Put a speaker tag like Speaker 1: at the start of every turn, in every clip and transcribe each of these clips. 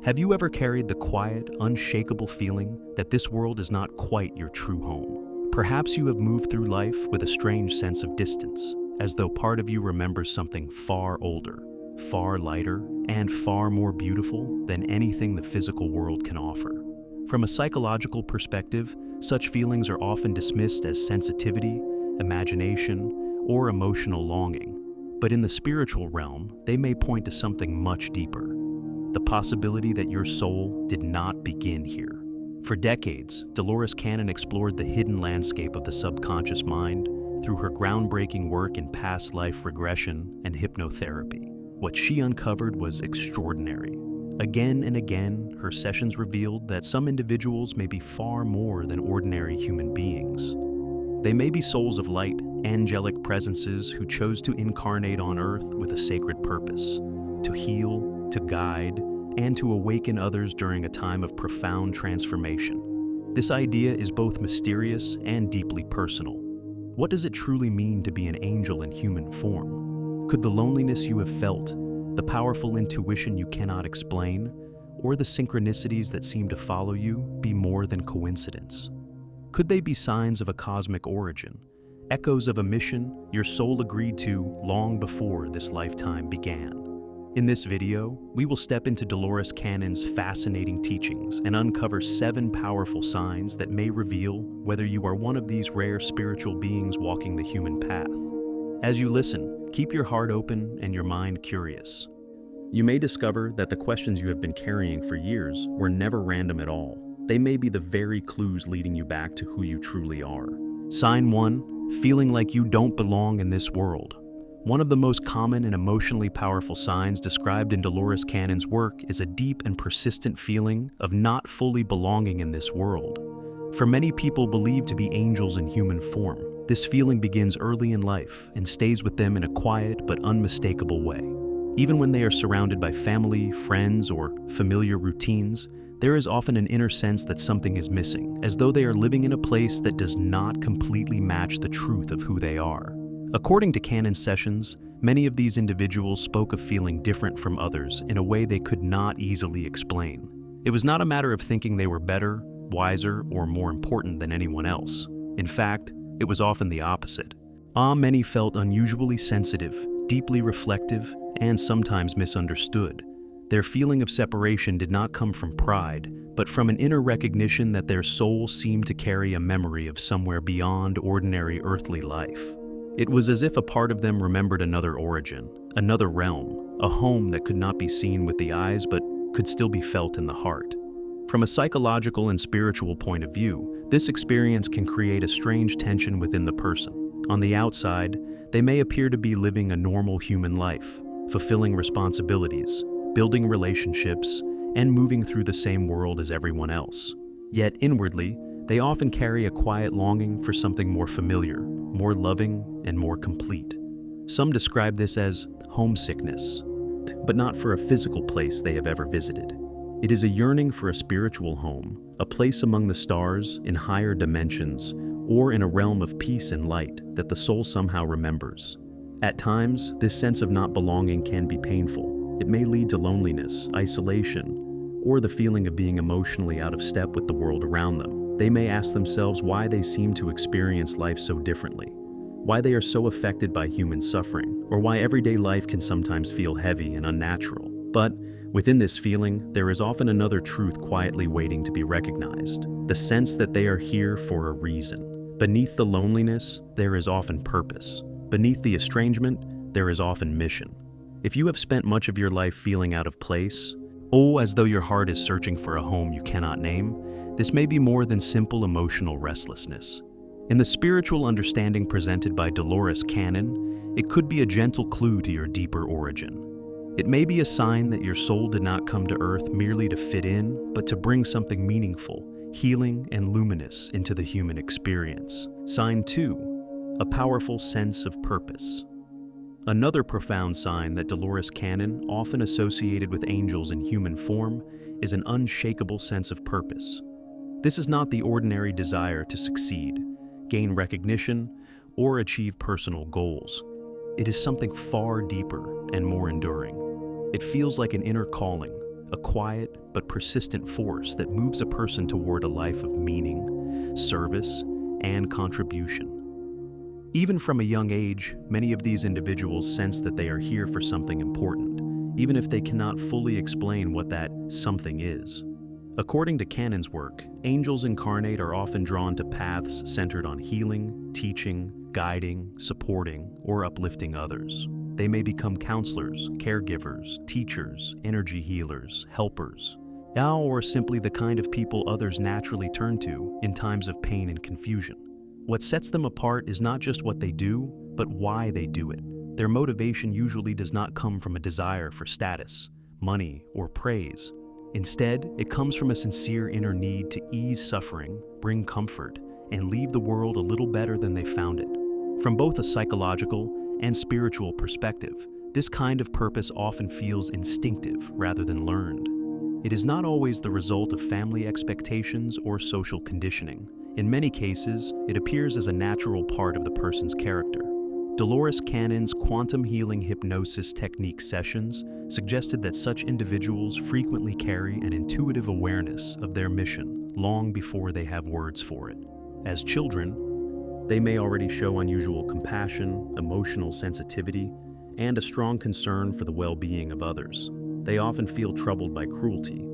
Speaker 1: Have you ever carried the quiet, unshakable feeling that this world is not quite your true home? Perhaps you have moved through life with a strange sense of distance, as though part of you remembers something far older, far lighter, and far more beautiful than anything the physical world can offer. From a psychological perspective, such feelings are often dismissed as sensitivity, imagination, or emotional longing. But in the spiritual realm, they may point to something much deeper: the possibility that your soul did not begin here. For decades, Dolores Cannon explored the hidden landscape of the subconscious mind through her groundbreaking work in past life regression and hypnotherapy. What she uncovered was extraordinary. Again and again, her sessions revealed that some individuals may be far more than ordinary human beings. They may be souls of light, angelic presences who chose to incarnate on Earth with a sacred purpose: to heal, to guide, and to awaken others during a time of profound transformation. This idea is both mysterious and deeply personal. What does it truly mean to be an angel in human form? Could the loneliness you have felt, the powerful intuition you cannot explain, or the synchronicities that seem to follow you be more than coincidence? Could they be signs of a cosmic origin, echoes of a mission your soul agreed to long before this lifetime began? In this video, we will step into Dolores Cannon's fascinating teachings and uncover 7 powerful signs that may reveal whether you are one of these rare spiritual beings walking the human path. As you listen, keep your heart open and your mind curious. You may discover that the questions you have been carrying for years were never random at all. They may be the very clues leading you back to who you truly are. Sign 1: feeling like you don't belong in this world. One of the most common and emotionally powerful signs described in Dolores Cannon's work is a deep and persistent feeling of not fully belonging in this world. For many people believed to be angels in human form, this feeling begins early in life and stays with them in a quiet but unmistakable way. Even when they are surrounded by family, friends, or familiar routines, there is often an inner sense that something is missing, as though they are living in a place that does not completely match the truth of who they are. According to Cannon's sessions, many of these individuals spoke of feeling different from others in a way they could not easily explain. It was not a matter of thinking they were better, wiser, or more important than anyone else. In fact, it was often the opposite. Many felt unusually sensitive, deeply reflective, and sometimes misunderstood. Their feeling of separation did not come from pride, but from an inner recognition that their soul seemed to carry a memory of somewhere beyond ordinary earthly life. It was as if a part of them remembered another origin, another realm, a home that could not be seen with the eyes but could still be felt in the heart. From a psychological and spiritual point of view, this experience can create a strange tension within the person. On the outside, they may appear to be living a normal human life, fulfilling responsibilities, building relationships, and moving through the same world as everyone else. Yet inwardly, they often carry a quiet longing for something more familiar, more loving, and more complete. Some describe this as homesickness, but not for a physical place they have ever visited. It is a yearning for a spiritual home, a place among the stars, in higher dimensions, or in a realm of peace and light that the soul somehow remembers. At times, this sense of not belonging can be painful. It may lead to loneliness, isolation, or the feeling of being emotionally out of step with the world around them. They may ask themselves why they seem to experience life so differently, why they are so affected by human suffering, or why everyday life can sometimes feel heavy and unnatural. But within this feeling, there is often another truth quietly waiting to be recognized: the sense that they are here for a reason. Beneath the loneliness, there is often purpose. Beneath the estrangement, there is often mission. If you have spent much of your life feeling out of place, as though your heart is searching for a home you cannot name, this may be more than simple emotional restlessness. In the spiritual understanding presented by Dolores Cannon, it could be a gentle clue to your deeper origin. It may be a sign that your soul did not come to Earth merely to fit in, but to bring something meaningful, healing, and luminous into the human experience. Sign 2: a powerful sense of purpose. Another profound sign that Dolores Cannon often associated with angels in human form is an unshakable sense of purpose. This is not the ordinary desire to succeed, gain recognition, or achieve personal goals. It is something far deeper and more enduring. It feels like an inner calling, a quiet but persistent force that moves a person toward a life of meaning, service, and contribution. Even from a young age, many of these individuals sense that they are here for something important, even if they cannot fully explain what that something is. According to Canon's work, angels incarnate are often drawn to paths centered on healing, teaching, guiding, supporting, or uplifting others. They may become counselors, caregivers, teachers, energy healers, helpers, or simply the kind of people others naturally turn to in times of pain and confusion. What sets them apart is not just what they do, but why they do it. Their motivation usually does not come from a desire for status, money, or praise. Instead, it comes from a sincere inner need to ease suffering, bring comfort, and leave the world a little better than they found it. From both a psychological and spiritual perspective, this kind of purpose often feels instinctive rather than learned. It is not always the result of family expectations or social conditioning. In many cases, it appears as a natural part of the person's character. Dolores Cannon's quantum healing hypnosis technique sessions suggested that such individuals frequently carry an intuitive awareness of their mission long before they have words for it. As children, they may already show unusual compassion, emotional sensitivity, and a strong concern for the well-being of others. They often feel troubled by cruelty,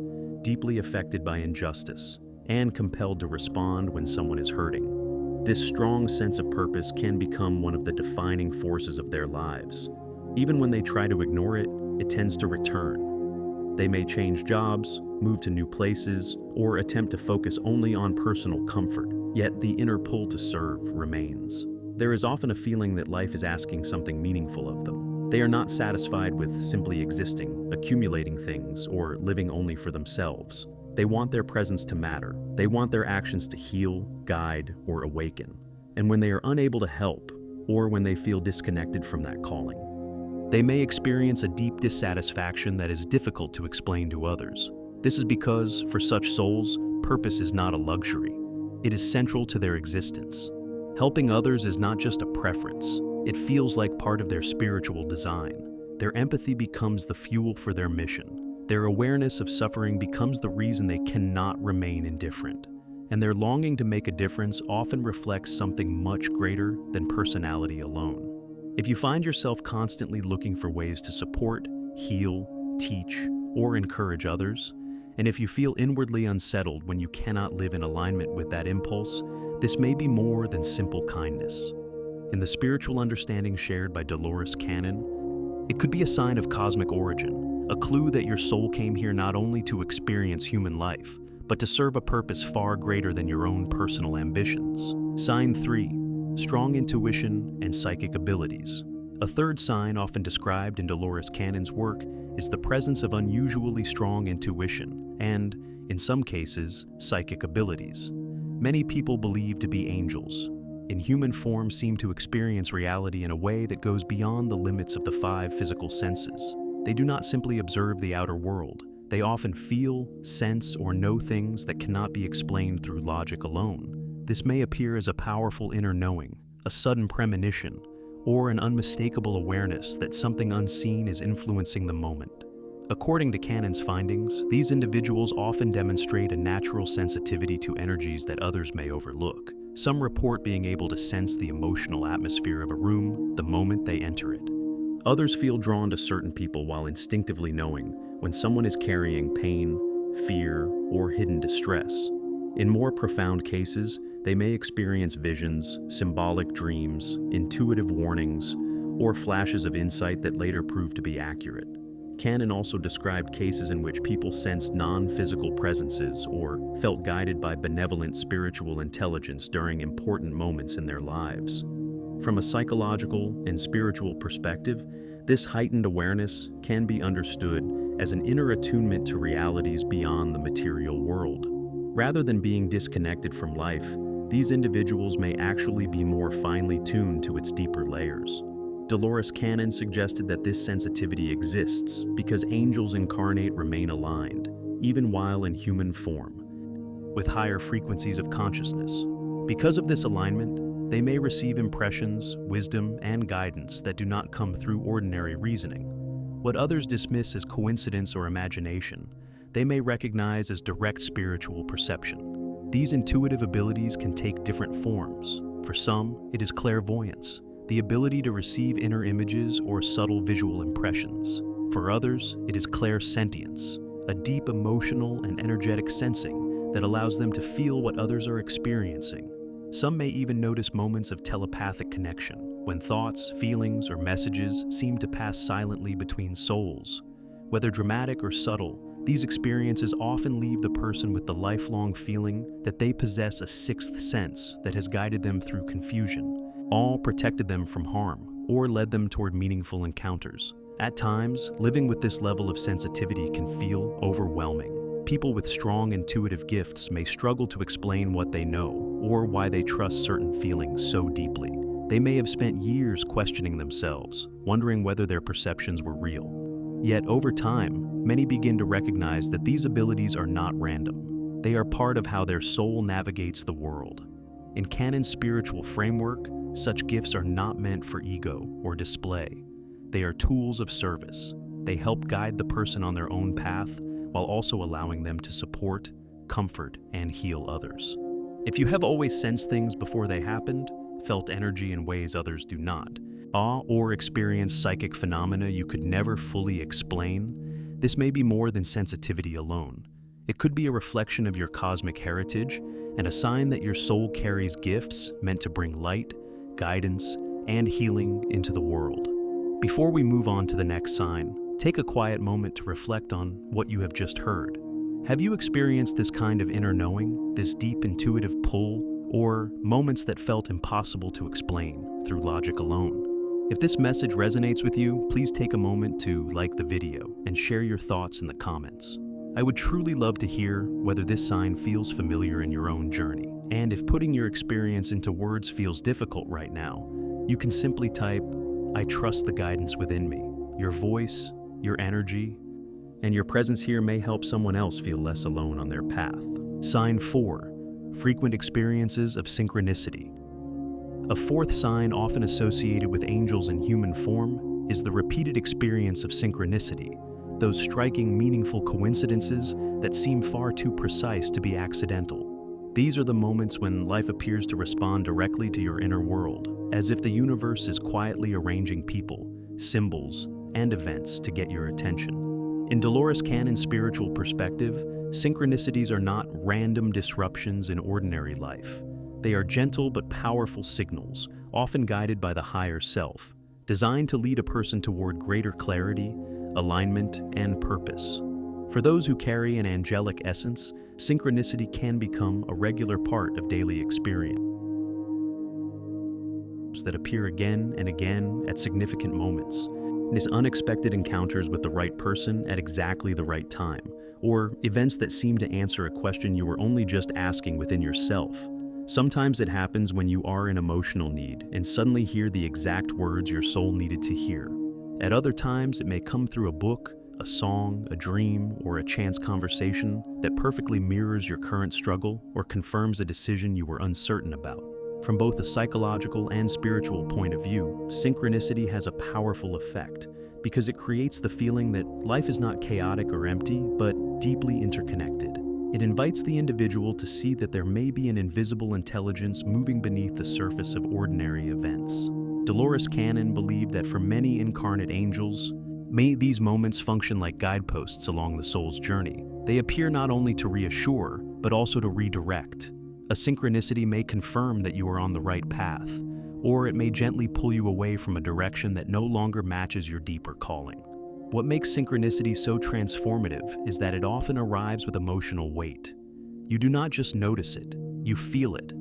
Speaker 1: deeply affected by injustice, and compelled to respond when someone is hurting. This strong sense of purpose can become one of the defining forces of their lives. Even when they try to ignore it, it tends to return. They may change jobs, move to new places, or attempt to focus only on personal comfort, yet the inner pull to serve remains. There is often a feeling that life is asking something meaningful of them. They are not satisfied with simply existing, accumulating things, or living only for themselves. They want their presence to matter. They want their actions to heal, guide, or awaken. And when they are unable to help, or when they feel disconnected from that calling, they may experience a deep dissatisfaction that is difficult to explain to others. This is because, for such souls, purpose is not a luxury. It is central to their existence. Helping others is not just a preference. It feels like part of their spiritual design. Their empathy becomes the fuel for their mission. Their awareness of suffering becomes the reason they cannot remain indifferent. And their longing to make a difference often reflects something much greater than personality alone. If you find yourself constantly looking for ways to support, heal, teach, or encourage others, and if you feel inwardly unsettled when you cannot live in alignment with that impulse, this may be more than simple kindness. In the spiritual understanding shared by Dolores Cannon, it could be a sign of cosmic origin, a clue that your soul came here not only to experience human life, but to serve a purpose far greater than your own personal ambitions. Sign 3. Strong intuition and psychic abilities. A third sign often described in Dolores Cannon's work is the presence of unusually strong intuition and, in some cases, psychic abilities. Many people believe to be angels, in human form, seem to experience reality in a way that goes beyond the limits of the 5 physical senses. They do not simply observe the outer world. They often feel, sense, or know things that cannot be explained through logic alone. This may appear as a powerful inner knowing, a sudden premonition, or an unmistakable awareness that something unseen is influencing the moment. According to Cannon's findings, these individuals often demonstrate a natural sensitivity to energies that others may overlook. Some report being able to sense the emotional atmosphere of a room the moment they enter it. Others feel drawn to certain people while instinctively knowing when someone is carrying pain, fear, or hidden distress. In more profound cases, they may experience visions, symbolic dreams, intuitive warnings, or flashes of insight that later prove to be accurate. Cannon also described cases in which people sensed non-physical presences or felt guided by benevolent spiritual intelligence during important moments in their lives. From a psychological and spiritual perspective, this heightened awareness can be understood as an inner attunement to realities beyond the material world. Rather than being disconnected from life, these individuals may actually be more finely tuned to its deeper layers. Dolores Cannon suggested that this sensitivity exists because angels incarnate remain aligned, even while in human form, with higher frequencies of consciousness. Because of this alignment, they may receive impressions, wisdom, and guidance that do not come through ordinary reasoning. What others dismiss as coincidence or imagination they may recognize as direct spiritual perception. These intuitive abilities can take different forms. For some, it is clairvoyance, the ability to receive inner images or subtle visual impressions. For others, it is clairsentience, a deep emotional and energetic sensing that allows them to feel what others are experiencing. Some may even notice moments of telepathic connection, when thoughts, feelings, or messages seem to pass silently between souls. Whether dramatic or subtle, these experiences often leave the person with the lifelong feeling that they possess a sixth sense that has guided them through confusion, all protected them from harm, or led them toward meaningful encounters. At times, living with this level of sensitivity can feel overwhelming. People with strong intuitive gifts may struggle to explain what they know or why they trust certain feelings so deeply. They may have spent years questioning themselves, wondering whether their perceptions were real. Yet over time, many begin to recognize that these abilities are not random. They are part of how their soul navigates the world. In Canon's spiritual framework, such gifts are not meant for ego or display. They are tools of service. They help guide the person on their own path while also allowing them to support, comfort, and heal others. If you have always sensed things before they happened, felt energy in ways others do not, or experienced psychic phenomena you could never fully explain, this may be more than sensitivity alone. It could be a reflection of your cosmic heritage and a sign that your soul carries gifts meant to bring light, guidance, and healing into the world. Before we move on to the next sign, take a quiet moment to reflect on what you have just heard. Have you experienced this kind of inner knowing, this deep intuitive pull, or moments that felt impossible to explain through logic alone? If this message resonates with you, please take a moment to like the video and share your thoughts in the comments. I would truly love to hear whether this sign feels familiar in your own journey. And if putting your experience into words feels difficult right now, you can simply type, "I trust the guidance within me." Your voice, your energy, and your presence here may help someone else feel less alone on their path. Sign 4. Frequent experiences of synchronicity. A fourth sign often associated with angels in human form is the repeated experience of synchronicity, those striking, meaningful coincidences that seem far too precise to be accidental. These are the moments when life appears to respond directly to your inner world, as if the universe is quietly arranging people, symbols, and events to get your attention. In Dolores Cannon's spiritual perspective, synchronicities are not random disruptions in ordinary life. They are gentle but powerful signals, often guided by the higher self, designed to lead a person toward greater clarity, alignment, and purpose. For those who carry an angelic essence, synchronicity can become a regular part of daily experience that appear again and again at significant moments. It is unexpected encounters with the right person at exactly the right time, or events that seem to answer a question you were only just asking within yourself. Sometimes it happens when you are in emotional need and suddenly hear the exact words your soul needed to hear. At other times, it may come through a book, a song, a dream, or a chance conversation that perfectly mirrors your current struggle or confirms a decision you were uncertain about. From both a psychological and spiritual point of view, synchronicity has a powerful effect because it creates the feeling that life is not chaotic or empty, but deeply interconnected. It invites the individual to see that there may be an invisible intelligence moving beneath the surface of ordinary events. Dolores Cannon believed that for many incarnate angels, may these moments function like guideposts along the soul's journey. They appear not only to reassure, but also to redirect. A synchronicity may confirm that you are on the right path, or it may gently pull you away from a direction that no longer matches your deeper calling. What makes synchronicity so transformative is that it often arrives with emotional weight. You do not just notice it, you feel it.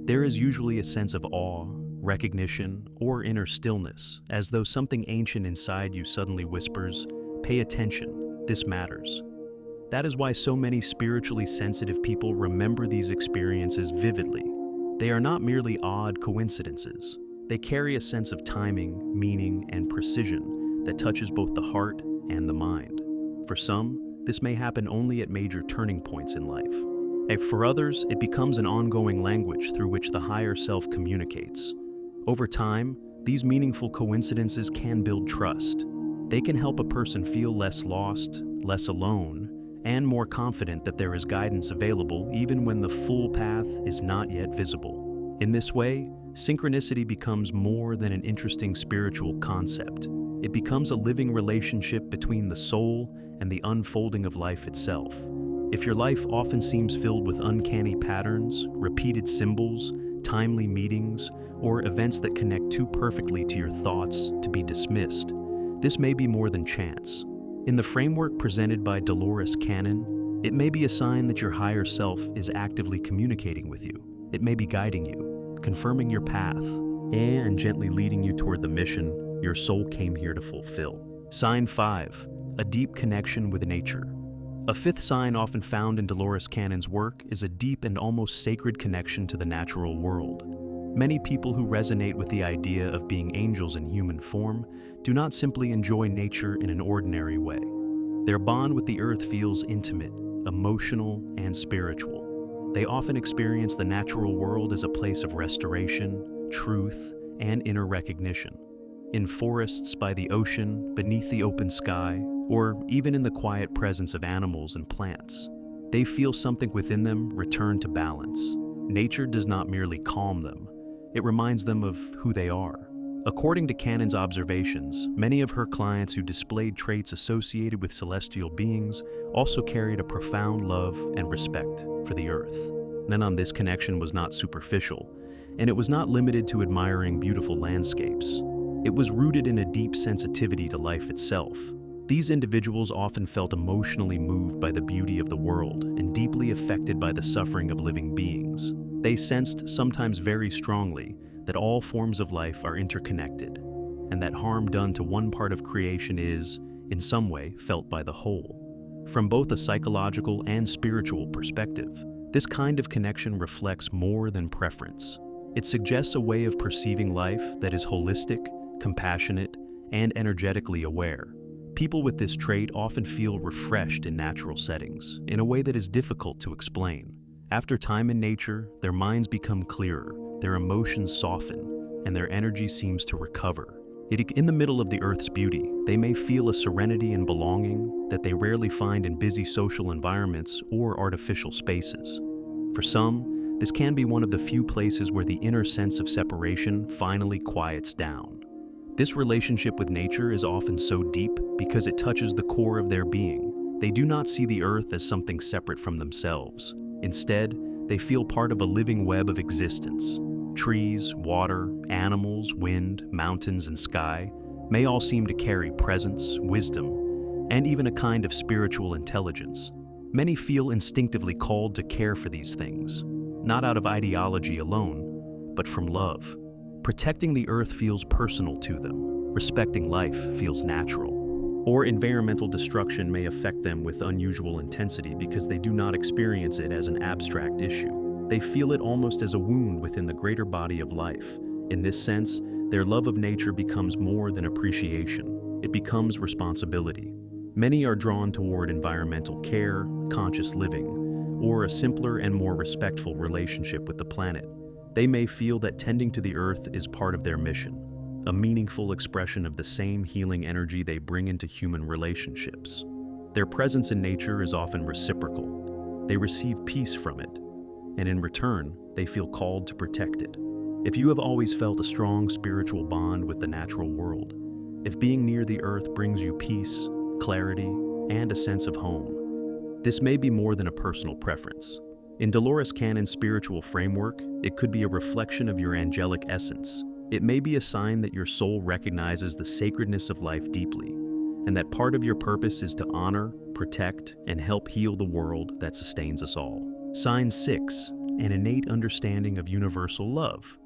Speaker 1: There is usually a sense of awe, recognition, or inner stillness, as though something ancient inside you suddenly whispers, "Pay attention, this matters." That is why so many spiritually sensitive people remember these experiences vividly. They are not merely odd coincidences. They carry a sense of timing, meaning, and precision that touches both the heart and the mind. For some, this may happen only at major turning points in life. And for others, it becomes an ongoing language through which the higher self communicates. Over time, these meaningful coincidences can build trust. They can help a person feel less lost, less alone, and more confident that there is guidance available even when the full path is not yet visible. In this way, synchronicity becomes more than an interesting spiritual concept. It becomes a living relationship between the soul and the unfolding of life itself. If your life often seems filled with uncanny patterns, repeated symbols, timely meetings, or events that connect too perfectly to your thoughts to be dismissed, this may be more than chance. In the framework presented by Dolores Cannon, it may be a sign that your higher self is actively communicating with you. It may be guiding you, confirming your path, and gently leading you toward the mission your soul came here to fulfill. Sign 5. A deep connection with nature. A fifth sign often found in Dolores Cannon's work is a deep and almost sacred connection to the natural world. Many people who resonate with the idea of being angels in human form do not simply enjoy nature in an ordinary way. Their bond with the earth feels intimate, emotional, and spiritual. They often experience the natural world as a place of restoration, truth, and inner recognition. In forests, by the ocean, beneath the open sky, or even in the quiet presence of animals and plants, they feel something within them return to balance. Nature does not merely calm them, it reminds them of who they are. According to Cannon's observations, many of her clients who displayed traits associated with celestial beings also carried a profound love and respect for the earth. This connection was not superficial, and it was not limited to admiring beautiful landscapes. It was rooted in a deep sensitivity to life itself. These individuals often felt emotionally moved by the beauty of the world and deeply affected by the suffering of living beings. They sensed, sometimes very strongly, that all forms of life are interconnected, and that harm done to one part of creation is, in some way, felt by the whole. From both a psychological and spiritual perspective, this kind of connection reflects more than preference. It suggests a way of perceiving life that is holistic, compassionate, and energetically aware. People with this trait often feel refreshed in natural settings, in a way that is difficult to explain. After time in nature, their minds become clearer, their emotions soften, and their energy seems to recover. In the middle of the Earth's beauty, they may feel a serenity and belonging that they rarely find in busy social environments or artificial spaces. For some, this can be one of the few places where the inner sense of separation finally quiets down. This relationship with nature is often so deep because it touches the core of their being. They do not see the earth as something separate from themselves. Instead, they feel part of a living web of existence. Trees, water, animals, wind, mountains, and sky may all seem to carry presence, wisdom, and even a kind of spiritual intelligence. Many feel instinctively called to care for these things, not out of ideology alone, but from love. Protecting the earth feels personal to them. Respecting life feels natural. Or environmental destruction may affect them with unusual intensity because they do not experience it as an abstract issue. They feel it almost as a wound within the greater body of life. In this sense, their love of nature becomes more than appreciation. It becomes responsibility. Many are drawn toward environmental care, conscious living, or a simpler and more respectful relationship with the planet. They may feel that tending to the earth is part of their mission, a meaningful expression of the same healing energy they bring into human relationships. Their presence in nature is often reciprocal. They receive peace from it, and in return, they feel called to protect it. If you have always felt a strong spiritual bond with the natural world, if being near the earth brings you peace, clarity, and a sense of home, this may be more than a personal preference. In Dolores Cannon's spiritual framework, it could be a reflection of your angelic essence. It may be a sign that your soul recognizes the sacredness of life deeply, and that part of your purpose is to honor, protect, and help heal the world that sustains us all. Sign 6, an innate understanding of universal love.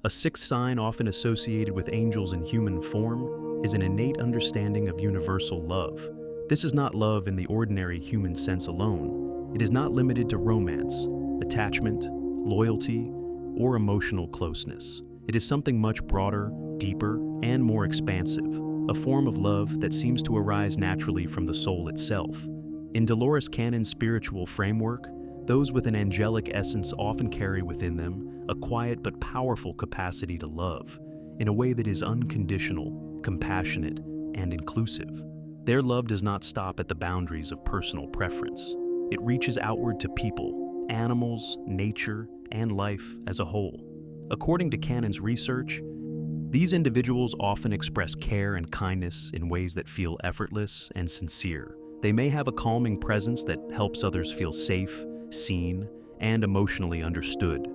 Speaker 1: A sixth sign often associated with angels in human form is an innate understanding of universal love. This is not love in the ordinary human sense alone. It is not limited to romance, attachment, loyalty, or emotional closeness. It is something much broader, deeper, and more expansive, a form of love that seems to arise naturally from the soul itself. In Dolores Cannon's spiritual framework, those with an angelic essence often carry within them a quiet but powerful capacity to love, in a way that is unconditional, compassionate, and inclusive. Their love does not stop at the boundaries of personal preference. It reaches outward to people, animals, nature, and life as a whole. According to Cannon's research, these individuals often express care and kindness in ways that feel effortless and sincere. They may have a calming presence that helps others feel safe, seen, and emotionally understood.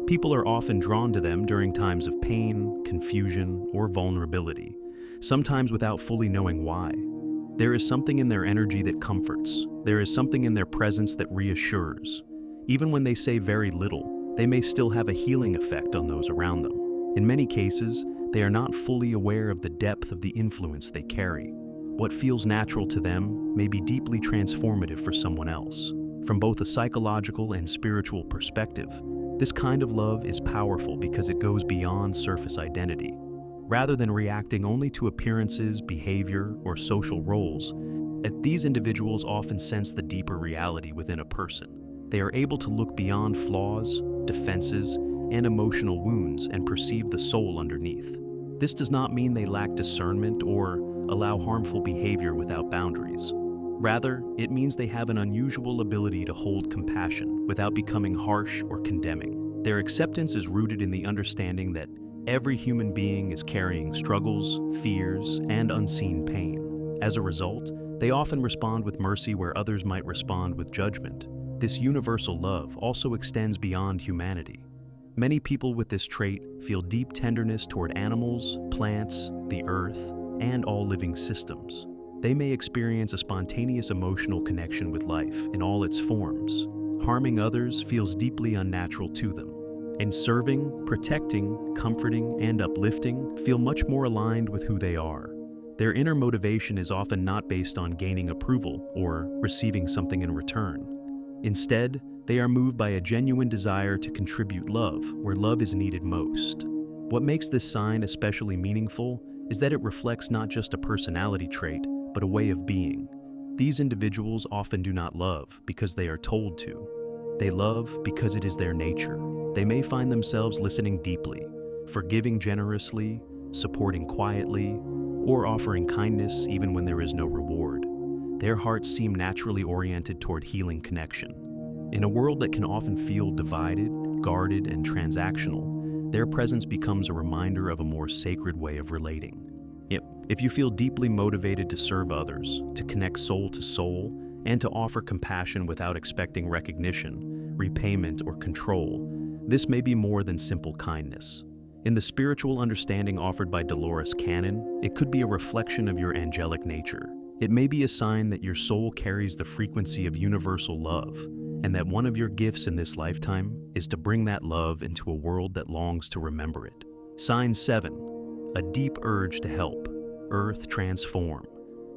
Speaker 1: People are often drawn to them during times of pain, confusion, or vulnerability, sometimes without fully knowing why. There is something in their energy that comforts. There is something in their presence that reassures. Even when they say very little, they may still have a healing effect on those around them. In many cases, they are not fully aware of the depth of the influence they carry. What feels natural to them may be deeply transformative for someone else. From both a psychological and spiritual perspective, this kind of love is powerful because it goes beyond surface identity. Rather than reacting only to appearances, behavior, or social roles, these individuals often sense the deeper reality within a person. They are able to look beyond flaws, defenses, and emotional wounds and perceive the soul underneath. This does not mean they lack discernment or allow harmful behavior without boundaries. Rather, it means they have an unusual ability to hold compassion without becoming harsh or condemning. Their acceptance is rooted in the understanding that every human being is carrying struggles, fears, and unseen pain. As a result, they often respond with mercy where others might respond with judgment. This universal love also extends beyond humanity. Many people with this trait feel deep tenderness toward animals, plants, the earth, and all living systems. They may experience a spontaneous emotional connection with life in all its forms. Harming others feels deeply unnatural to them. And serving, protecting, comforting, and uplifting feel much more aligned with who they are. Their inner motivation is often not based on gaining approval or receiving something in return. Instead, they are moved by a genuine desire to contribute love where love is needed most. What makes this sign especially meaningful is that it reflects not just a personality trait, but a way of being. These individuals often do not love because they are told to. They love because it is their nature. They may find themselves listening deeply, forgiving generously, supporting quietly, or offering kindness even when there is no reward. Their hearts seem naturally oriented toward healing connection. In a world that can often feel divided, guarded, and transactional, their presence becomes a reminder of a more sacred way of relating. If you feel deeply motivated to serve others, to connect soul to soul, and to offer compassion without expecting recognition, repayment, or control, this may be more than simple kindness. In the spiritual understanding offered by Dolores Cannon, it could be a reflection of your angelic nature. It may be a sign that your soul carries the frequency of universal love, and that one of your gifts in this lifetime is to bring that love into a world that longs to remember it. Sign 7. A deep urge to help. Earth transform.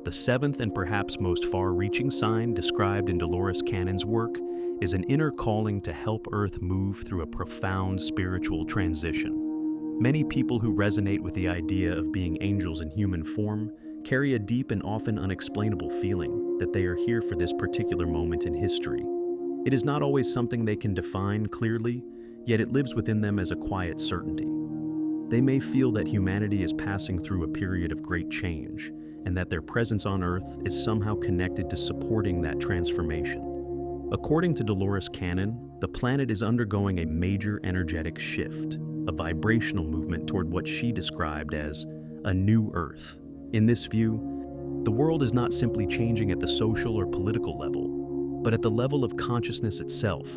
Speaker 1: The seventh and perhaps most far-reaching sign described in Dolores Cannon's work is an inner calling to help Earth move through a profound spiritual transition. Many people who resonate with the idea of being angels in human form carry a deep and often unexplainable feeling that they are here for this particular moment in history. It is not always something they can define clearly, yet it lives within them as a quiet certainty. They may feel that humanity is passing through a period of great change, and that their presence on Earth is somehow connected to supporting that transformation. According to Dolores Cannon, the planet is undergoing a major energetic shift, a vibrational movement toward what she described as a new Earth. In this view, the world is not simply changing at the social or political level, but at the level of consciousness itself.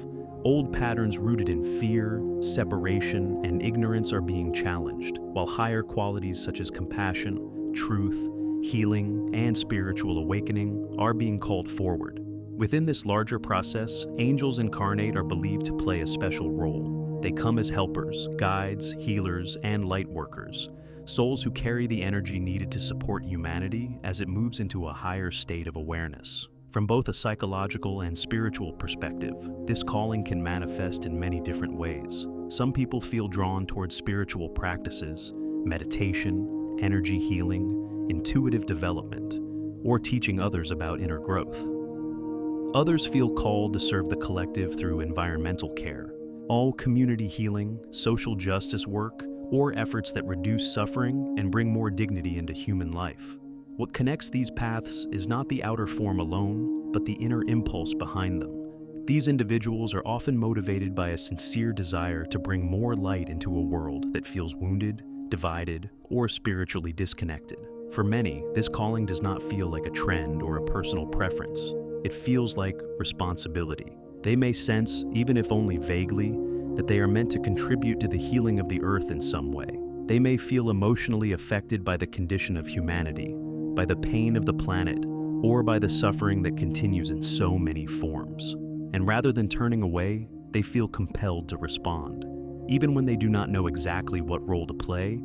Speaker 1: Old patterns rooted in fear, separation, and ignorance are being challenged, while higher qualities such as compassion, truth, healing, and spiritual awakening are being called forward. Within this larger process, angels incarnate are believed to play a special role. They come as helpers, guides, healers, and light workers, souls who carry the energy needed to support humanity as it moves into a higher state of awareness. From both a psychological and spiritual perspective, this calling can manifest in many different ways. Some people feel drawn towards spiritual practices, meditation, energy healing, intuitive development, or teaching others about inner growth. Others feel called to serve the collective through environmental care, all community healing, social justice work, or efforts that reduce suffering and bring more dignity into human life. What connects these paths is not the outer form alone, but the inner impulse behind them. These individuals are often motivated by a sincere desire to bring more light into a world that feels wounded, divided, or spiritually disconnected. For many, this calling does not feel like a trend or a personal preference. It feels like responsibility. They may sense, even if only vaguely, that they are meant to contribute to the healing of the earth in some way. They may feel emotionally affected by the condition of humanity, by the pain of the planet, or by the suffering that continues in so many forms. And rather than turning away, they feel compelled to respond. Even when they do not know exactly what role to play,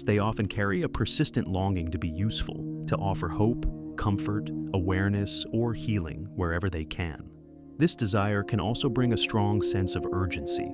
Speaker 1: they often carry a persistent longing to be useful, to offer hope, comfort, awareness, or healing wherever they can. This desire can also bring a strong sense of urgency.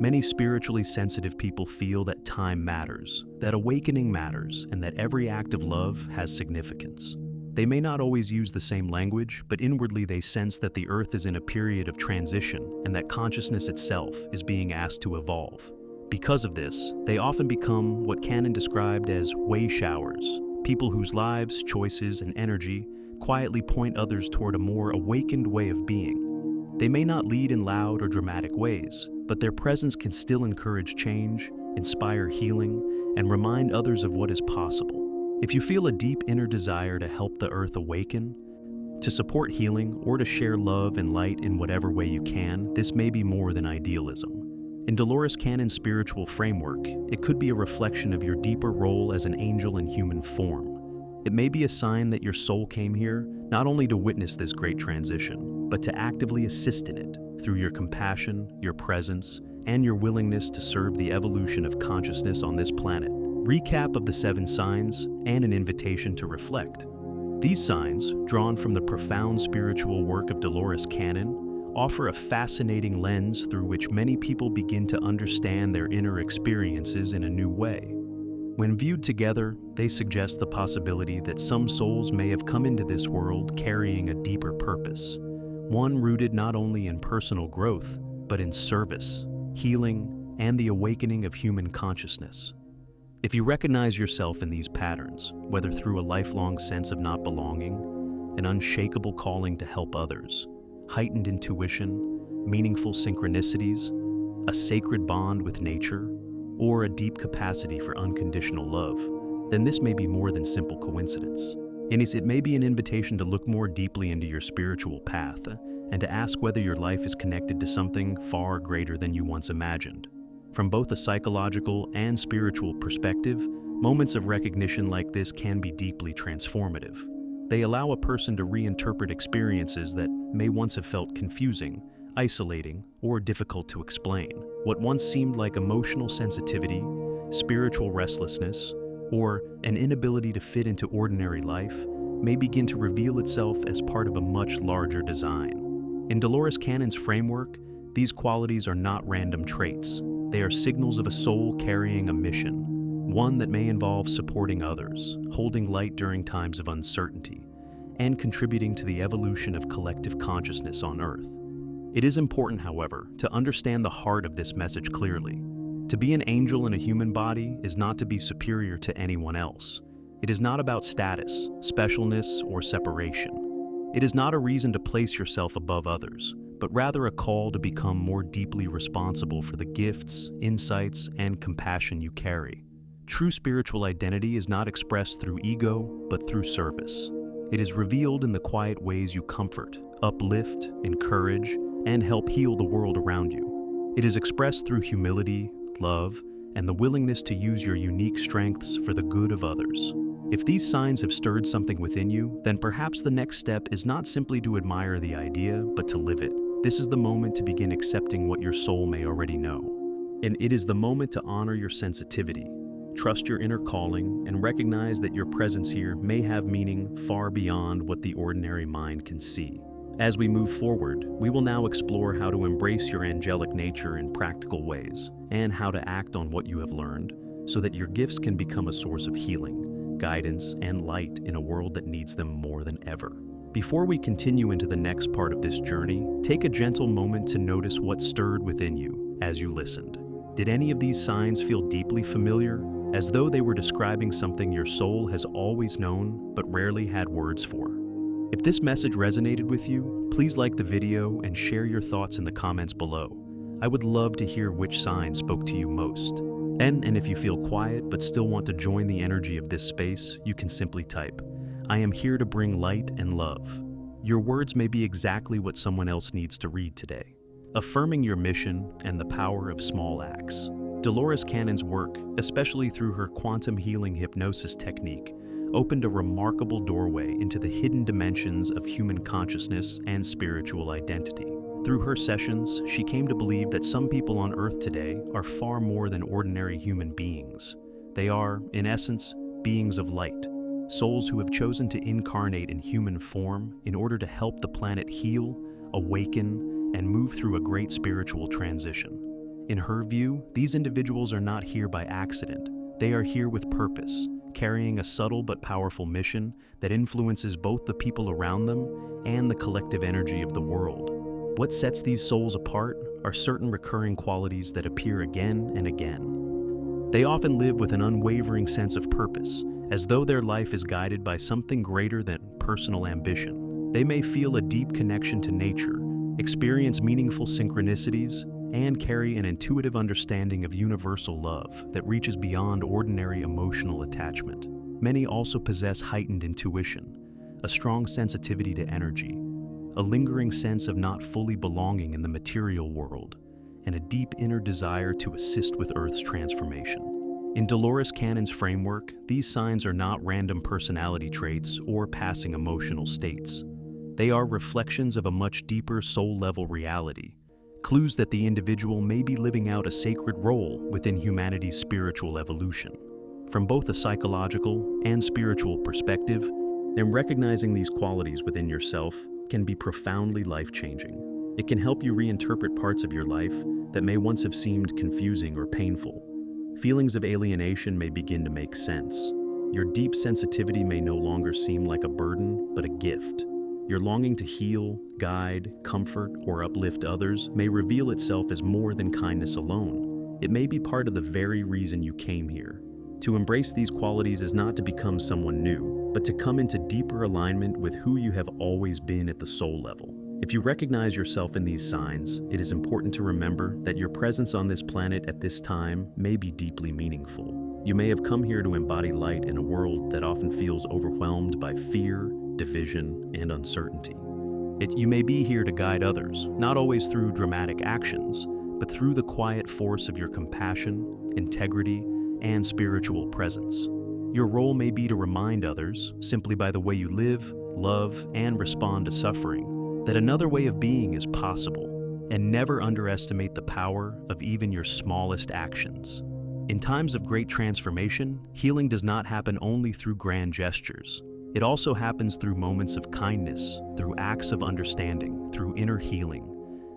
Speaker 1: Many spiritually sensitive people feel that time matters, that awakening matters, and that every act of love has significance. They may not always use the same language, but inwardly they sense that the earth is in a period of transition and that consciousness itself is being asked to evolve. Because of this, they often become what Canon described as way showers, people whose lives, choices, and energy quietly point others toward a more awakened way of being. They may not lead in loud or dramatic ways, but their presence can still encourage change, inspire healing, and remind others of what is possible. If you feel a deep inner desire to help the earth awaken, to support healing, or to share love and light in whatever way you can, this may be more than idealism. In Dolores Cannon's spiritual framework, it could be a reflection of your deeper role as an angel in human form. It may be a sign that your soul came here not only to witness this great transition, but to actively assist in it through your compassion, your presence, and your willingness to serve the evolution of consciousness on this planet. Recap of the 7 signs and an invitation to reflect. These signs, drawn from the profound spiritual work of Dolores Cannon, offer a fascinating lens through which many people begin to understand their inner experiences in a new way. When viewed together, they suggest the possibility that some souls may have come into this world carrying a deeper purpose, one rooted not only in personal growth, but in service, healing, and the awakening of human consciousness. If you recognize yourself in these patterns, whether through a lifelong sense of not belonging, an unshakable calling to help others, heightened intuition, meaningful synchronicities, a sacred bond with nature, or a deep capacity for unconditional love, then this may be more than simple coincidence. It may be an invitation to look more deeply into your spiritual path and to ask whether your life is connected to something far greater than you once imagined. From both a psychological and spiritual perspective, moments of recognition like this can be deeply transformative. They allow a person to reinterpret experiences that may once have felt confusing, isolating, or difficult to explain. What once seemed like emotional sensitivity, spiritual restlessness, or an inability to fit into ordinary life may begin to reveal itself as part of a much larger design. In Dolores Cannon's framework, these qualities are not random traits. They are signals of a soul carrying a mission, one that may involve supporting others, holding light during times of uncertainty, and contributing to the evolution of collective consciousness on Earth. It is important, however, to understand the heart of this message clearly. To be an angel in a human body is not to be superior to anyone else. It is not about status, specialness, or separation. It is not a reason to place yourself above others, but rather a call to become more deeply responsible for the gifts, insights, and compassion you carry. True spiritual identity is not expressed through ego, but through service. It is revealed in the quiet ways you comfort, uplift, encourage, and help heal the world around you. It is expressed through humility, love, and the willingness to use your unique strengths for the good of others. If these signs have stirred something within you, then perhaps the next step is not simply to admire the idea, but to live it. This is the moment to begin accepting what your soul may already know. And it is the moment to honor your sensitivity, trust your inner calling, and recognize that your presence here may have meaning far beyond what the ordinary mind can see. As we move forward, we will now explore how to embrace your angelic nature in practical ways, and how to act on what you have learned, so that your gifts can become a source of healing, guidance, and light in a world that needs them more than ever. Before we continue into the next part of this journey, take a gentle moment to notice what stirred within you as you listened. Did any of these signs feel deeply familiar, as though they were describing something your soul has always known but rarely had words for. If this message resonated with you, please like the video and share your thoughts in the comments below. I would love to hear which sign spoke to you most. And if you feel quiet but still want to join the energy of this space, you can simply type, "I am here to bring light and love." Your words may be exactly what someone else needs to read today, affirming your mission and the power of small acts. Dolores Cannon's work, especially through her quantum healing hypnosis technique, opened a remarkable doorway into the hidden dimensions of human consciousness and spiritual identity. Through her sessions, she came to believe that some people on Earth today are far more than ordinary human beings. They are, in essence, beings of light, souls who have chosen to incarnate in human form in order to help the planet heal, awaken, and move through a great spiritual transition. In her view, these individuals are not here by accident. They are here with purpose, carrying a subtle but powerful mission that influences both the people around them and the collective energy of the world. What sets these souls apart are certain recurring qualities that appear again and again. They often live with an unwavering sense of purpose, as though their life is guided by something greater than personal ambition. They may feel a deep connection to nature, experience meaningful synchronicities, and carry an intuitive understanding of universal love that reaches beyond ordinary emotional attachment. Many also possess heightened intuition, a strong sensitivity to energy, a lingering sense of not fully belonging in the material world, and a deep inner desire to assist with Earth's transformation. In Dolores Cannon's framework, these signs are not random personality traits or passing emotional states. They are reflections of a much deeper soul-level reality, clues that the individual may be living out a sacred role within humanity's spiritual evolution. From both a psychological and spiritual perspective, then recognizing these qualities within yourself can be profoundly life-changing. It can help you reinterpret parts of your life that may once have seemed confusing or painful. Feelings of alienation may begin to make sense. Your deep sensitivity may no longer seem like a burden, but a gift. Your longing to heal, guide, comfort, or uplift others may reveal itself as more than kindness alone. It may be part of the very reason you came here. To embrace these qualities is not to become someone new, but to come into deeper alignment with who you have always been at the soul level. If you recognize yourself in these signs, it is important to remember that your presence on this planet at this time may be deeply meaningful. You may have come here to embody light in a world that often feels overwhelmed by fear, division, and uncertainty. You may be here to guide others, not always through dramatic actions, but through the quiet force of your compassion, integrity, and spiritual presence. Your role may be to remind others, simply by the way you live, love, and respond to suffering, that another way of being is possible, and never underestimate the power of even your smallest actions. In times of great transformation, healing does not happen only through grand gestures. It also happens through moments of kindness, through acts of understanding, through inner healing,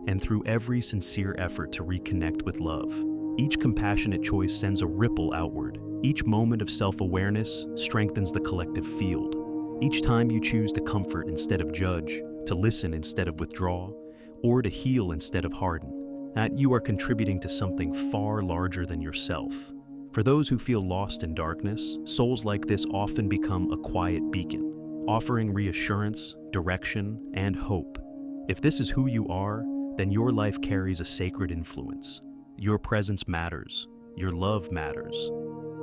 Speaker 1: and through every sincere effort to reconnect with love. Each compassionate choice sends a ripple outward. Each moment of self-awareness strengthens the collective field. Each time you choose to comfort instead of judge, to listen instead of withdraw, or to heal instead of harden, that you are contributing to something far larger than yourself. For those who feel lost in darkness, souls like this often become a quiet beacon, offering reassurance, direction, and hope. If this is who you are, then your life carries a sacred influence. Your presence matters, your love matters,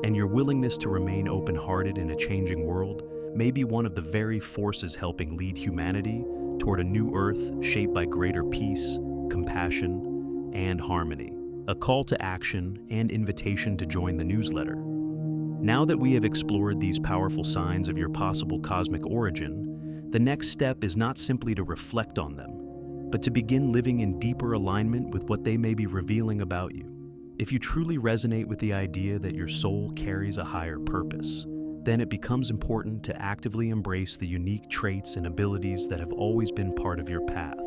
Speaker 1: and your willingness to remain open-hearted in a changing world may be one of the very forces helping lead humanity toward a new earth shaped by greater peace, compassion, and harmony. A call to action and invitation to join the newsletter. Now that we have explored these powerful signs of your possible cosmic origin, the next step is not simply to reflect on them, but to begin living in deeper alignment with what they may be revealing about you. If you truly resonate with the idea that your soul carries a higher purpose, then it becomes important to actively embrace the unique traits and abilities that have always been part of your path.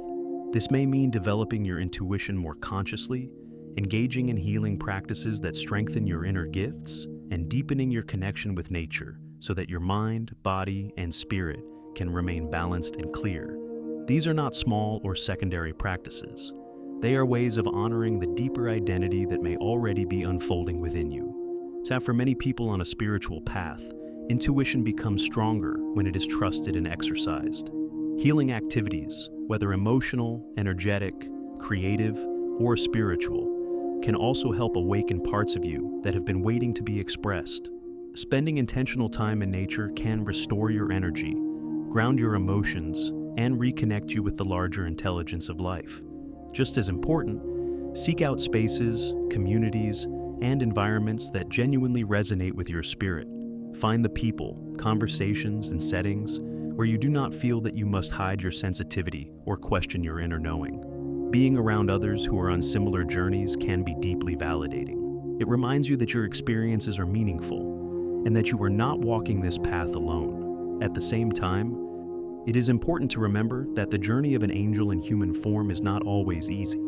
Speaker 1: This may mean developing your intuition more consciously, engaging in healing practices that strengthen your inner gifts, and deepening your connection with nature so that your mind, body, and spirit can remain balanced and clear. These are not small or secondary practices. They are ways of honoring the deeper identity that may already be unfolding within you. So for many people on a spiritual path, intuition becomes stronger when it is trusted and exercised. Healing activities, whether emotional, energetic, creative, or spiritual, can also help awaken parts of you that have been waiting to be expressed. Spending intentional time in nature can restore your energy, ground your emotions, and reconnect you with the larger intelligence of life. Just as important, seek out spaces, communities, and environments that genuinely resonate with your spirit. Find the people, conversations, and settings where you do not feel that you must hide your sensitivity or question your inner knowing. Being around others who are on similar journeys can be deeply validating. It reminds you that your experiences are meaningful and that you are not walking this path alone. At the same time, it is important to remember that the journey of an angel in human form is not always easy.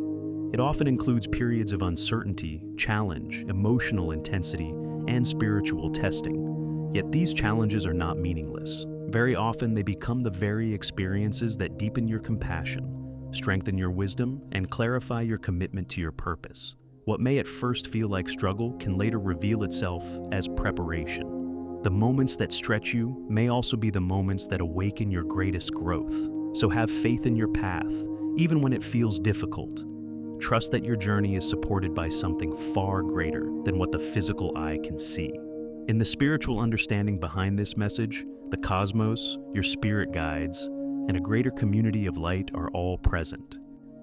Speaker 1: It often includes periods of uncertainty, challenge, emotional intensity, and spiritual testing. Yet these challenges are not meaningless. Very often they become the very experiences that deepen your compassion, strengthen your wisdom, and clarify your commitment to your purpose. What may at first feel like struggle can later reveal itself as preparation. The moments that stretch you may also be the moments that awaken your greatest growth. So have faith in your path, even when it feels difficult. Trust that your journey is supported by something far greater than what the physical eye can see. In the spiritual understanding behind this message, the cosmos, your spirit guides, and a greater community of light are all present,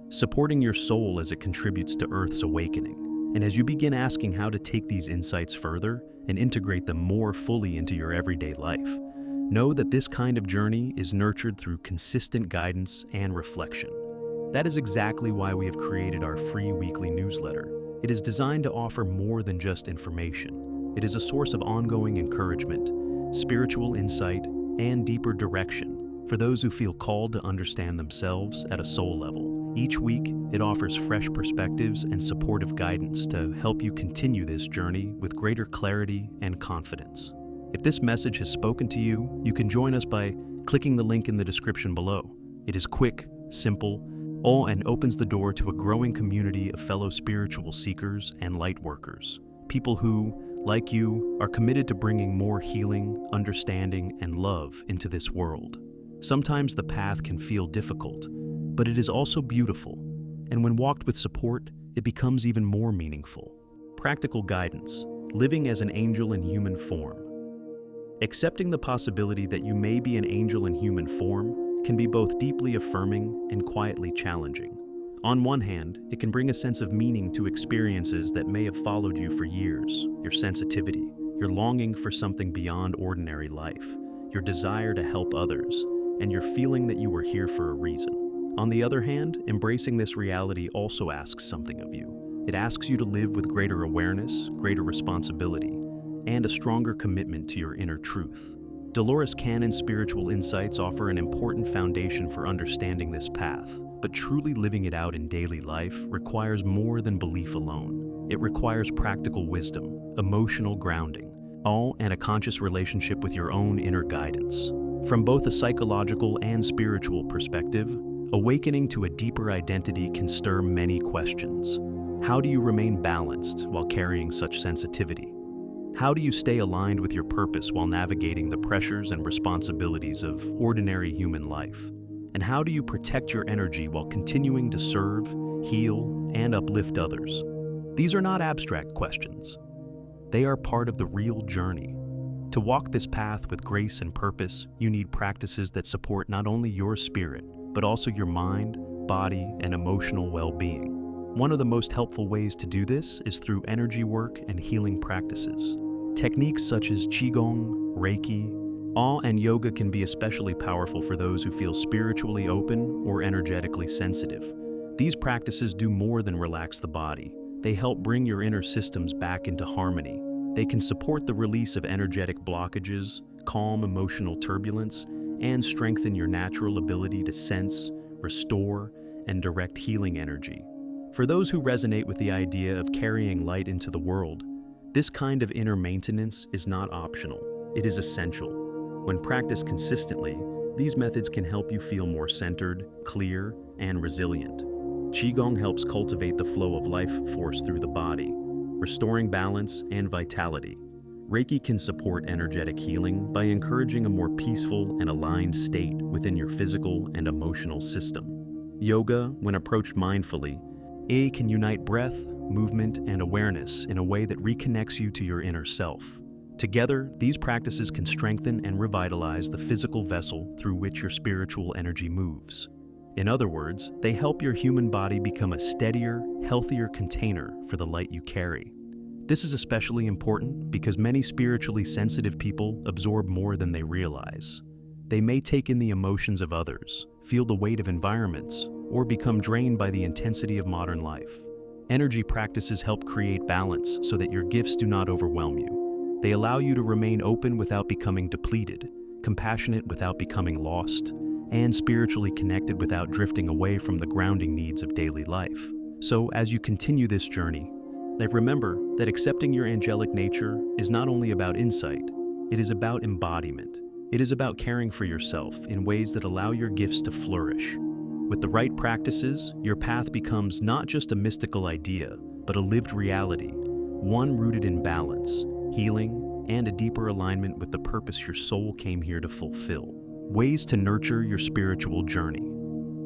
Speaker 1: supporting your soul as it contributes to Earth's awakening. And as you begin asking how to take these insights further and integrate them more fully into your everyday life, know that this kind of journey is nurtured through consistent guidance and reflection. That is exactly why we have created our free weekly newsletter. It is designed to offer more than just information. It is a source of ongoing encouragement, spiritual insight, and deeper direction for those who feel called to understand themselves at a soul level. Each week, it offers fresh perspectives and supportive guidance to help you continue this journey with greater clarity and confidence. If this message has spoken to you, you can join us by clicking the link in the description below. It is quick, simple, and opens the door to a growing community of fellow spiritual seekers and light workers. People who, like you, are committed to bringing more healing, understanding, and love into this world. Sometimes the path can feel difficult, but it is also beautiful, and when walked with support, it becomes even more meaningful. Practical guidance, living as an angel in human form. Accepting the possibility that you may be an angel in human form can be both deeply affirming and quietly challenging. On one hand, it can bring a sense of meaning to experiences that may have followed you for years, your sensitivity, your longing for something beyond ordinary life, your desire to help others, and your feeling that you were here for a reason. On the other hand, embracing this reality also asks something of you. It asks you to live with greater awareness, greater responsibility, and a stronger commitment to your inner truth. Dolores Cannon's spiritual insights offer an important foundation for understanding this path, but truly living it out in daily life requires more than belief alone. It requires practical wisdom, emotional grounding, and a conscious relationship with your own inner guidance. From both a psychological and spiritual perspective, awakening to a deeper identity can stir many questions. How do you remain balanced while carrying such sensitivity? How do you stay aligned with your purpose while navigating the pressures and responsibilities of ordinary human life? And how do you protect your energy while continuing to serve, heal, and uplift others? These are not abstract questions. They are part of the real journey. To walk this path with grace and purpose, you need practices that support not only your spirit, but also your mind, body, and emotional well-being. One of the most helpful ways to do this is through energy work and healing practices. Techniques such as Qigong, Reiki, and yoga can be especially powerful for those who feel spiritually open or energetically sensitive. These practices do more than relax the body. They help bring your inner systems back into harmony. They can support the release of energetic blockages, calm emotional turbulence, and strengthen your natural ability to sense, restore, and direct healing energy. For those who resonate with the idea of carrying light into the world, this kind of inner maintenance is not optional. It is essential. When practiced consistently, these methods can help you feel more centered, clear, and resilient. Qigong helps cultivate the flow of life force through the body, restoring balance and vitality. Reiki can support energetic healing by encouraging a more peaceful and aligned state within your physical and emotional system. Yoga, when approached mindfully, can unite breath, movement, and awareness in a way that reconnects you to your inner self. Together, these practices can strengthen and revitalize the physical vessel through which your spiritual energy moves. In other words, they help your human body become a steadier, healthier container for the light you carry. This is especially important because many spiritually sensitive people absorb more than they realize. They may take in the emotions of others, feel the weight of environments, or become drained by the intensity of modern life. Energy practices help create balance so that your gifts do not overwhelm you. They allow you to remain open without becoming depleted, compassionate without becoming lost, and spiritually connected without drifting away from the grounding needs of daily life. So, as you continue this journey, remember that accepting your angelic nature is not only about insight, it is about embodiment. It is about caring for yourself in ways that allow your gifts to flourish. With the right practices, your path becomes not just a mystical idea, but a lived reality, one rooted in balance, healing, and a deeper alignment with the purpose your soul came here to fulfill. Ways to nurture your spiritual journey.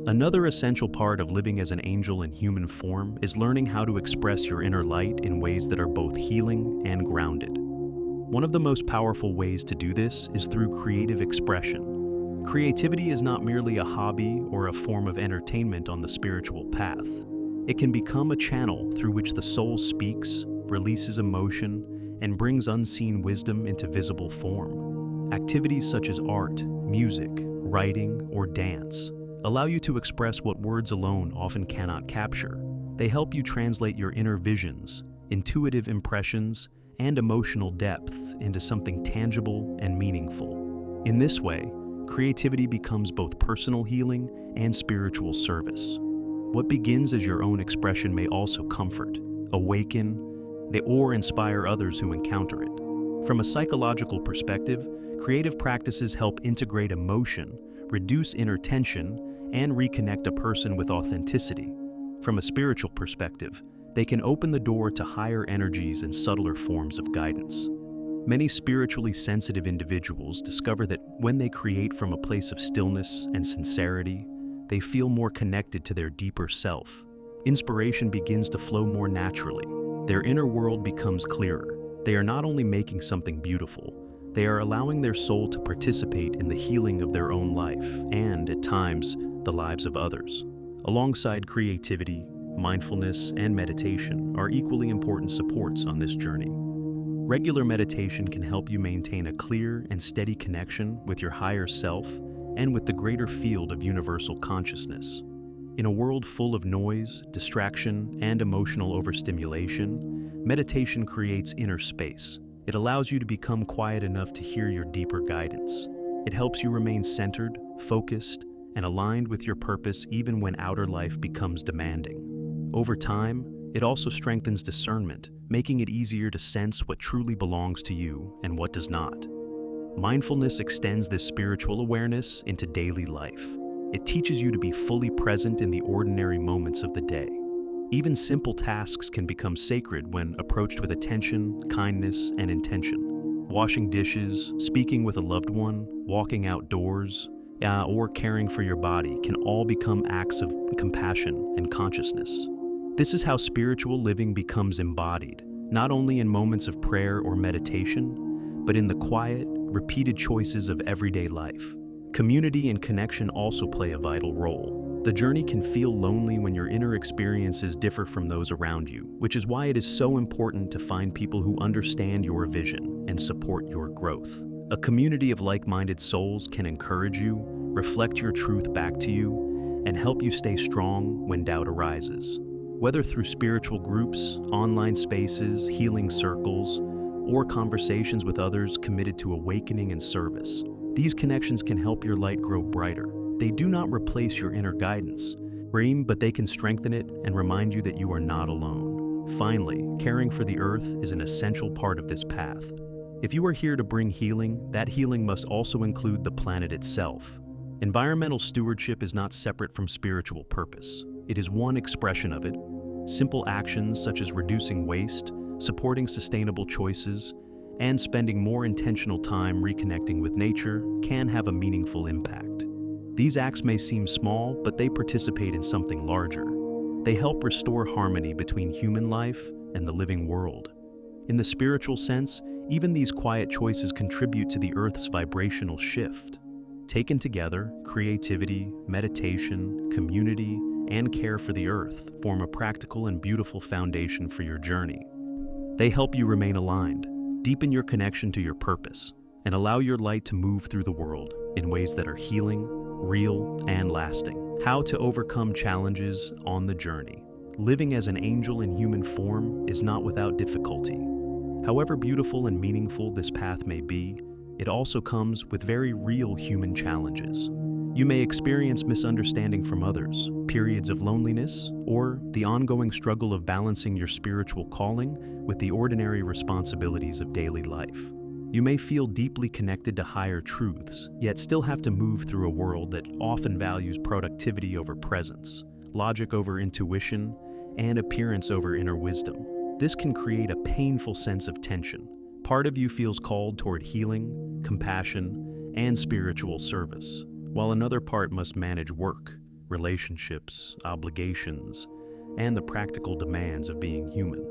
Speaker 1: Another essential part of living as an angel in human form is learning how to express your inner light in ways that are both healing and grounded. One of the most powerful ways to do this is through creative expression. Creativity is not merely a hobby or a form of entertainment on the spiritual path. It can become a channel through which the soul speaks, releases emotion, and brings unseen wisdom into visible form. Activities such as art, music, writing, or dance allow you to express what words alone often cannot capture. They help you translate your inner visions, intuitive impressions, and emotional depth into something tangible and meaningful. In this way, creativity becomes both personal healing and spiritual service. What begins as your own expression may also comfort, awaken, or inspire others who encounter it. From a psychological perspective, creative practices help integrate emotion, reduce inner tension, and reconnect a person with authenticity. From a spiritual perspective, they can open the door to higher energies and subtler forms of guidance. Many spiritually sensitive individuals discover that when they create from a place of stillness and sincerity, they feel more connected to their deeper self. Inspiration begins to flow more naturally. Their inner world becomes clearer. They are not only making something beautiful, they are allowing their soul to participate in the healing of their own life and, at times, the lives of others. Alongside creativity, mindfulness, and meditation are equally important supports on this journey. Regular meditation can help you maintain a clear and steady connection with your higher self and with the greater field of universal consciousness. In a world full of noise, distraction, and emotional overstimulation, meditation creates inner space. It allows you to become quiet enough to hear your deeper guidance. It helps you remain centered, focused, and aligned with your purpose even when outer life becomes demanding. Over time, it also strengthens discernment, making it easier to sense what truly belongs to you and what does not. Mindfulness extends this spiritual awareness into daily life. It teaches you to be fully present in the ordinary moments of the day. Even simple tasks can become sacred when approached with attention, kindness, and intention. Washing dishes, speaking with a loved one, walking outdoors, or caring for your body can all become acts of compassion and consciousness. This is how spiritual living becomes embodied, not only in moments of prayer or meditation, but in the quiet, repeated choices of everyday life. Community and connection also play a vital role. The journey can feel lonely when your inner experiences differ from those around you, which is why it is so important to find people who understand your vision and support your growth. A community of like-minded souls can encourage you, reflect your truth back to you, and help you stay strong when doubt arises. Whether through spiritual groups, online spaces, healing circles, or conversations with others committed to awakening and service, these connections can help your light grow brighter. They do not replace your inner guidance, but they can strengthen it and remind you that you are not alone. Finally, caring for the earth is an essential part of this path. If you are here to bring healing, that healing must also include the planet itself. Environmental stewardship is not separate from spiritual purpose. It is one expression of it. Simple actions such as reducing waste, supporting sustainable choices, and spending more intentional time reconnecting with nature can have a meaningful impact. These acts may seem small, but they participate in something larger. They help restore harmony between human life and the living world. In the spiritual sense, even these quiet choices contribute to the Earth's vibrational shift. Taken together, creativity, meditation, community, and care for the Earth form a practical and beautiful foundation for your journey. They help you remain aligned, deepen your connection to your purpose, and allow your light to move through the world in ways that are healing, real, and lasting. How to overcome challenges on the journey. Living as an angel in human form is not without difficulty. However beautiful and meaningful this path may be, it also comes with very real human challenges. You may experience misunderstanding from others, periods of loneliness, or the ongoing struggle of balancing your spiritual calling with the ordinary responsibilities of daily life. You may feel deeply connected to higher truths, yet still have to move through a world that often values productivity over presence, logic over intuition, and appearance over inner wisdom. This can create a painful sense of tension. Part of you feels called toward healing, compassion, and spiritual service, while another part must manage work, relationships, obligations, and the practical demands of being human.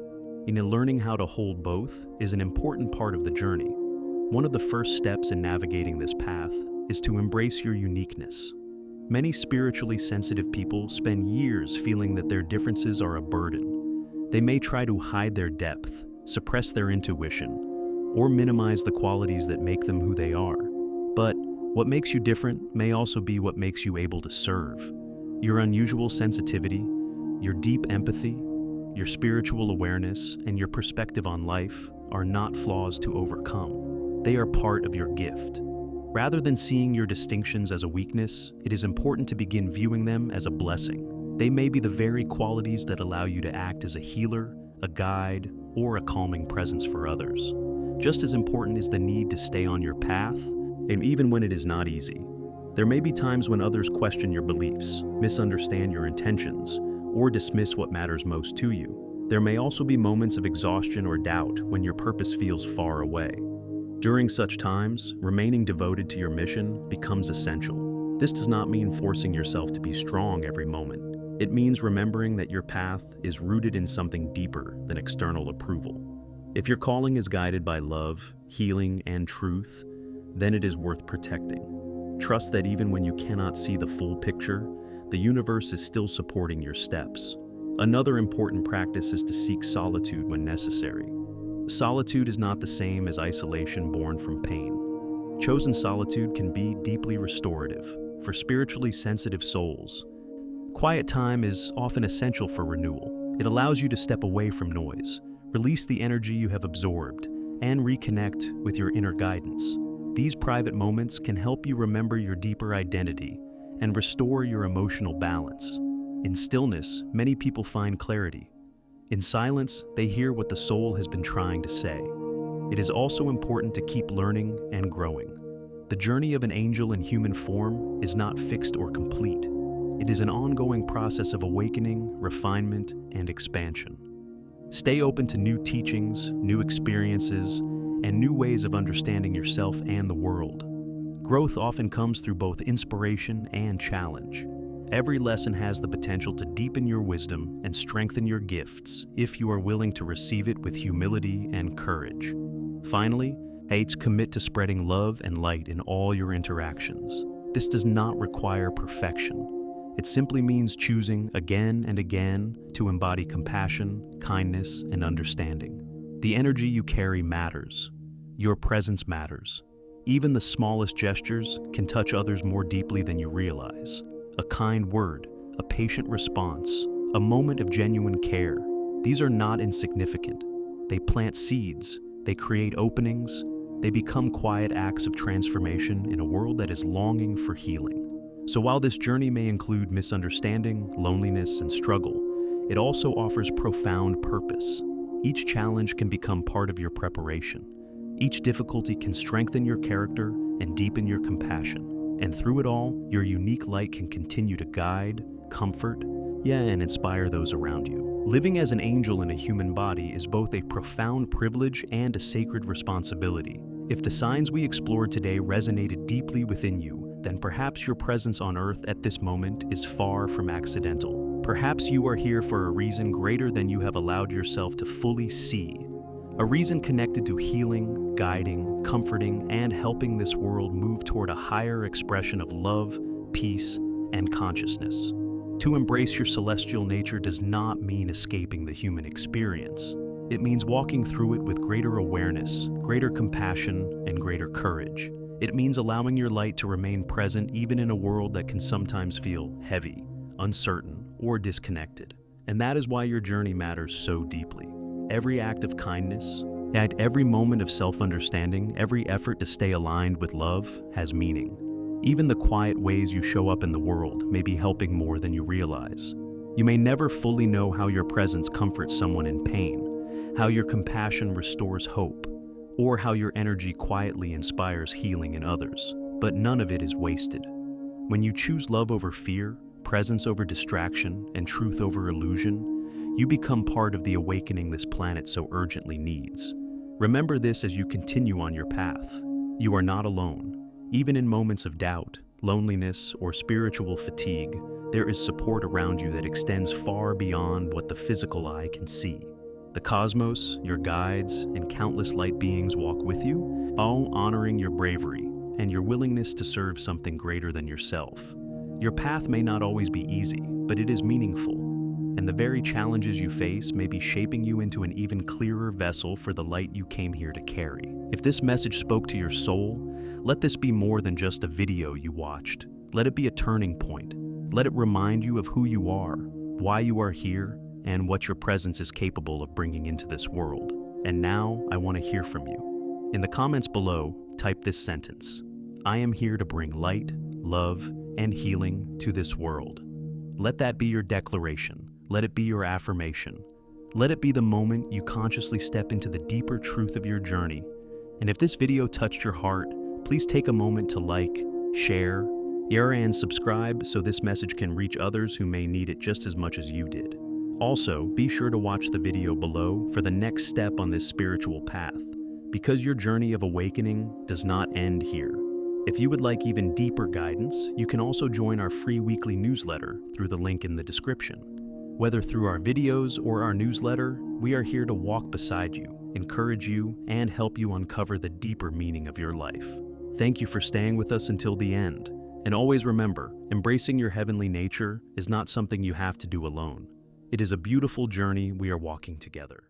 Speaker 1: Learning how to hold both is an important part of the journey. One of the first steps in navigating this path is to embrace your uniqueness. Many spiritually sensitive people spend years feeling that their differences are a burden. They may try to hide their depth, suppress their intuition, or minimize the qualities that make them who they are. But what makes you different may also be what makes you able to serve. Your unusual sensitivity, your deep empathy, your spiritual awareness, and your perspective on life are not flaws to overcome. They are part of your gift. Rather than seeing your distinctions as a weakness, it is important to begin viewing them as a blessing. They may be the very qualities that allow you to act as a healer, a guide, or a calming presence for others. Just as important is the need to stay on your path, and even when it is not easy. There may be times when others question your beliefs, misunderstand your intentions, or dismiss what matters most to you. There may also be moments of exhaustion or doubt when your purpose feels far away. During such times, remaining devoted to your mission becomes essential. This does not mean forcing yourself to be strong every moment. It means remembering that your path is rooted in something deeper than external approval. If your calling is guided by love, healing, and truth, then it is worth protecting. Trust that even when you cannot see the full picture, the universe is still supporting your steps. Another important practice is to seek solitude when necessary. Solitude is not the same as isolation born from pain. Chosen solitude can be deeply restorative for spiritually sensitive souls. Quiet time is often essential for renewal. It allows you to step away from noise, release the energy you have absorbed, and reconnect with your inner guidance. These private moments can help you remember your deeper identity and restore your emotional balance. In stillness, many people find clarity. In silence, they hear what the soul has been trying to say. It is also important to keep learning and growing. The journey of an angel in human form is not fixed or complete. It is an ongoing process of awakening, refinement, and expansion. Stay open to new teachings, new experiences, and new ways of understanding yourself and the world. Growth often comes through both inspiration and challenge. Every lesson has the potential to deepen your wisdom and strengthen your gifts if you are willing to receive it with humility and courage. Finally, commit to spreading love and light in all your interactions. This does not require perfection. It simply means choosing again and again to embody compassion, kindness, and understanding. The energy you carry matters. Your presence matters. Even the smallest gestures can touch others more deeply than you realize. A kind word, a patient response, a moment of genuine care. These are not insignificant. They plant seeds, they create openings, they become quiet acts of transformation in a world that is longing for healing. So while this journey may include misunderstanding, loneliness, and struggle, it also offers profound purpose. Each challenge can become part of your preparation. Each difficulty can strengthen your character and deepen your compassion. And through it all, your unique light can continue to guide, comfort, and inspire those around you. Living as an angel in a human body is both a profound privilege and a sacred responsibility. If the signs we explored today resonated deeply within you, then perhaps your presence on Earth at this moment is far from accidental. Perhaps you are here for a reason greater than you have allowed yourself to fully see. A reason connected to healing, guiding, comforting, and helping this world move toward a higher expression of love, peace, and consciousness. To embrace your celestial nature does not mean escaping the human experience. It means walking through it with greater awareness, greater compassion, and greater courage. It means allowing your light to remain present even in a world that can sometimes feel heavy, uncertain, or disconnected. And that is why your journey matters so deeply. Every act of kindness, and every moment of self-understanding, every effort to stay aligned with love has meaning. Even the quiet ways you show up in the world may be helping more than you realize. You may never fully know how your presence comforts someone in pain, how your compassion restores hope, or how your energy quietly inspires healing in others, but none of it is wasted. When you choose love over fear, presence over distraction, and truth over illusion, you become part of the awakening this planet so urgently needs. Remember this as you continue on your path. You are not alone. Even in moments of doubt, loneliness, or spiritual fatigue, there is support around you that extends far beyond what the physical eye can see. The cosmos, your guides, and countless light beings walk with you, all honoring your bravery and your willingness to serve something greater than yourself. Your path may not always be easy, but it is meaningful, and the very challenges you face may be shaping you into an even clearer vessel for the light you came here to carry. If this message spoke to your soul, let this be more than just a video you watched. Let it be a turning point. Let it remind you of who you are, why you are here, and what your presence is capable of bringing into this world. And now, I want to hear from you. In the comments below, type this sentence: I am here to bring light, love, and healing to this world. Let that be your declaration. Let it be your affirmation. Let it be the moment you consciously step into the deeper truth of your journey. And if this video touched your heart, please take a moment to like, share, and subscribe so this message can reach others who may need it just as much as you did. Also, be sure to watch the video below for the next step on this spiritual path, because your journey of awakening does not end here. If you would like even deeper guidance, you can also join our free weekly newsletter through the link in the description. Whether through our videos or our newsletter, we are here to walk beside you, encourage you, and help you uncover the deeper meaning of your life. Thank you for staying with us until the end. And always remember, embracing your heavenly nature is not something you have to do alone. It is a beautiful journey we are walking together.